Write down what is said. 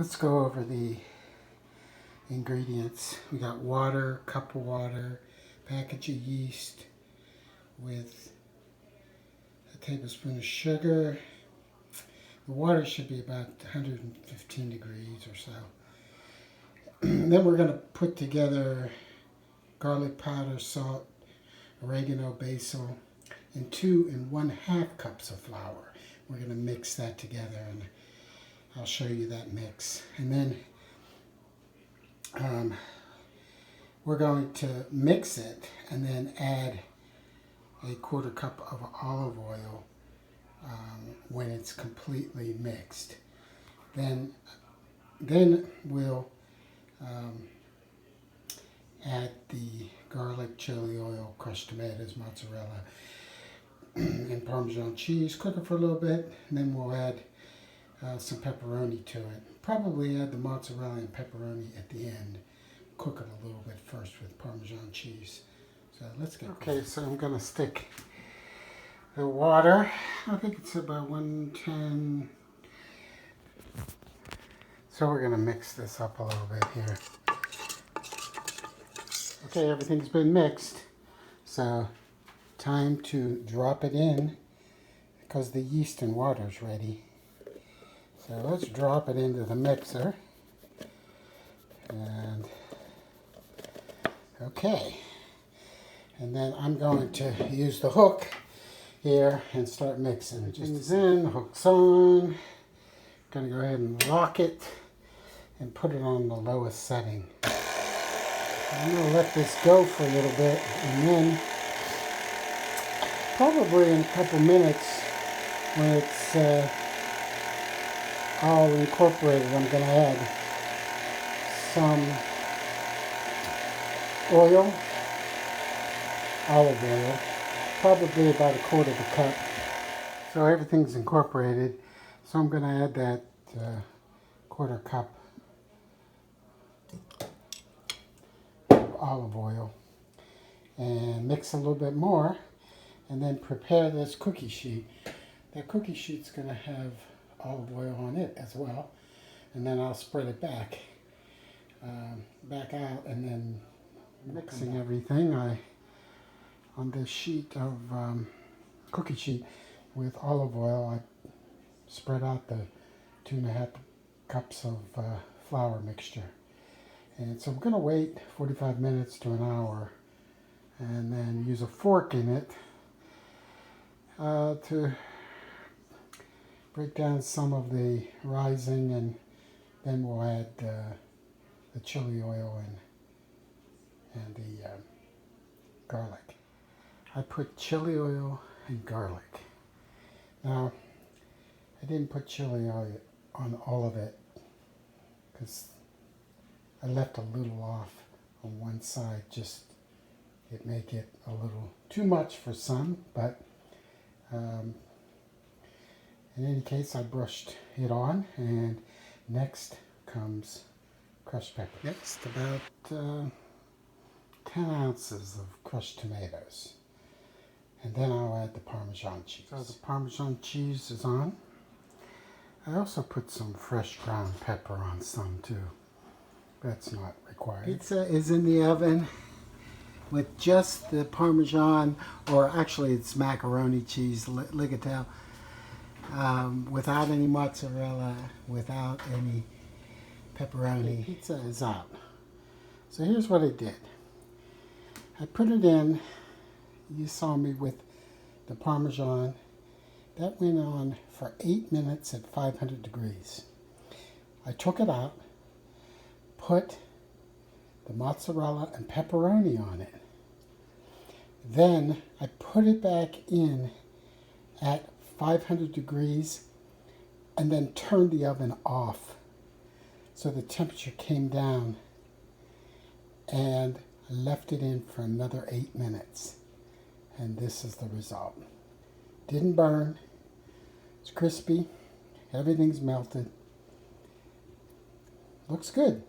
Let's go over the ingredients. We got water, cup of water, package of yeast with a tablespoon of sugar. The water should be about 115 degrees or so. Then we're going to put together garlic powder, salt, oregano, basil, and 2 1/2 cups of flour. We're going to mix that together, and I'll show you that mix. And then we're going to mix it and then add a 1/4 cup of olive oil when it's completely mixed. Then we'll add the garlic, chili oil, crushed tomatoes, mozzarella, and Parmesan cheese. Cook it for a little bit, and then we'll add some pepperoni to it. Probably add the mozzarella and pepperoni at the end. Cook it a little bit first with Parmesan cheese. So let's get okay. So I'm going to stick the water. I think it's about 110. So we're going to mix this up a little bit here. Okay, everything's been mixed. So time to drop it in because the yeast and water is ready. So let's drop it into the mixer. And okay. And then I'm going to use the hook here and start mixing. Just in, hook's on. Gonna go ahead and lock it and put it on the lowest setting. I'm gonna let this go for a little bit, and then probably in a couple minutes when it's all incorporated, I'm gonna add some oil, olive oil, probably about 1/4 cup. So everything's incorporated. So I'm going to add that 1/4 cup of olive oil and mix a little bit more, and then prepare this cookie sheet. That cookie sheet's going to have olive oil on it as well, and then I'll spread it back out, and then mixing everything on this sheet of cookie sheet with olive oil. I spread out the 2 1/2 cups of flour mixture. And so I'm going to wait 45 minutes to an hour and then use a fork in it to break down some of the rising, and then we'll add the chili oil and the garlic. I put chili oil and garlic. Now, I didn't put chili oil on all of it because I left a little off on one side. Just it may get a little too much for some, but in any case, I brushed it on, and next comes crushed pepper. Next, about 10 ounces of crushed tomatoes. And then I'll add the Parmesan cheese. So the Parmesan cheese is on. I also put some fresh ground pepper on some too. That's not required. Pizza is in the oven with just the Parmesan, or actually it's macaroni cheese, ligatelle, without any mozzarella, without any pepperoni. Pizza is out. So here's what I did. I put it in. You saw me with the Parmesan. That went on for 8 minutes at 500 degrees. I took it out, put the mozzarella and pepperoni on it. Then I put it back in at 500 degrees and then turned the oven off so the temperature came down, and I left it in for another 8 minutes. And this is the result. Didn't burn. It's crispy. Everything's melted. Looks good.